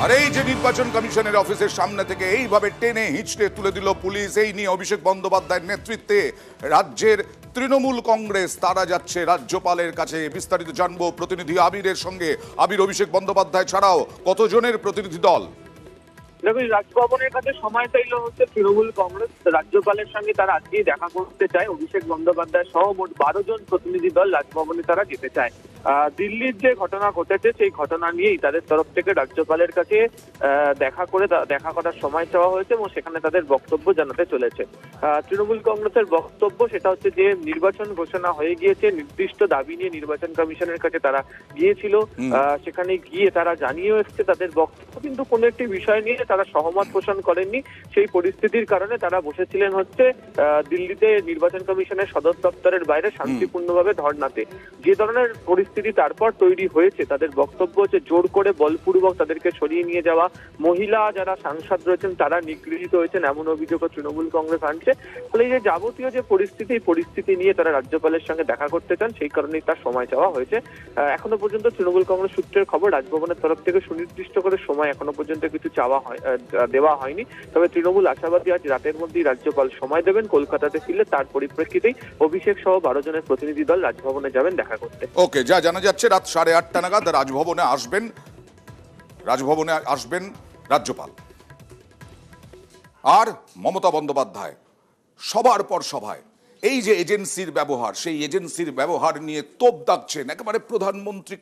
আর এই যে নির্বাচন কমিশনের অফিসের সামনে থেকে এইভাবে টেনে হিঁচড়ে তুলে দিল পুলিশ, এই নিয়ে অভিষেক বন্দ্যোপাধ্যায়ের নেতৃত্বে রাজ্যের তৃণমূল কংগ্রেস তারা যাচ্ছে রাজ্যপালের কাছে। বিস্তারিত জানবো প্রতিনিধি আবিরের সঙ্গে। আবির, অভিষেক বন্দ্যোপাধ্যায় ছাড়াও কতজনের প্রতিনিধি দল? দেখুন, রাজভবনের কাছে সময় চাইল হচ্ছে তৃণমূল কংগ্রেস। রাজ্যপালের সঙ্গে তারা আজকেই দেখা করতে চায়। অভিষেক বন্দ্যোপাধ্যায় সহ মোট 12 জন প্রতিনিধি দল রাজভবনে তারা যেতে চায়। দিল্লির যে ঘটনা ঘটেছে সেই ঘটনা নিয়েই তাদের তরফ থেকে রাজ্যপালের কাছে দেখা করার সময় চাওয়া হয়েছে এবং সেখানে তাদের বক্তব্য জানাতে চলেছে। তৃণমূল কংগ্রেসের বক্তব্য সেটা হচ্ছে যে নির্বাচন ঘোষণা হয়ে গিয়েছে, নির্দিষ্ট দাবি নিয়ে নির্বাচন কমিশনের কাছে তারা গিয়েছিল। সেখানে গিয়ে তারা জানিয়েও এসছে তাদের বক্তব্য, কিন্তু কোনো একটি বিষয় নিয়ে তারা সহমত পোষণ করেননি। সেই পরিস্থিতির কারণে তারা বসেছিলেন হচ্ছে দিল্লিতে নির্বাচন কমিশনের সদর দপ্তরের বাইরে শান্তিপূর্ণভাবে ধর্নাতে। যে ধরনের পরিস্থিতি তারপর তৈরি হয়েছে, তাদের বক্তব্য হচ্ছে জোর করে বলপূর্বক তাদেরকে সরিয়ে নিয়ে যাওয়া, মহিলা যারা সাংসদ রয়েছেন তারা নিগৃহীত হয়েছেন এমন অভিযোগও তৃণমূল কংগ্রেস আনছে। ফলে এই যে যাবতীয় যে পরিস্থিতি, এই পরিস্থিতি নিয়ে তারা রাজ্যপালের সঙ্গে দেখা করতে চান, সেই কারণেই তার সময় চাওয়া হয়েছে। এখনো পর্যন্ত তৃণমূল কংগ্রেস সূত্রের খবর রাজভবনের তরফ থেকে সুনির্দিষ্ট করে সময় এখনো পর্যন্ত কিছু দেওয়া হয়নি। তবে তৃণমূল আশাবাদী আজ রাতের মধ্যেই রাজ্যপাল সময় দেবেন। কলকাতাতে ফিরলে তার পরিপ্রেক্ষিতেই অভিষেক সহ 12 জনের প্রতিনিধি দল রাজভবনে যাবেন দেখা করতে। ওকে, যা জানা যাচ্ছে রাত 8:30 নাগাদ রাজভবনে আসবেন রাজ্যপাল। আর মমতা বন্দ্যোপাধ্যায় সবার পর সভায় এই যে এজেন্সির ব্যবহার, সেই এজেন্সির ব্যবহার নিয়ে তোপ দাগছেন একেবারে প্রধানমন্ত্রীকে।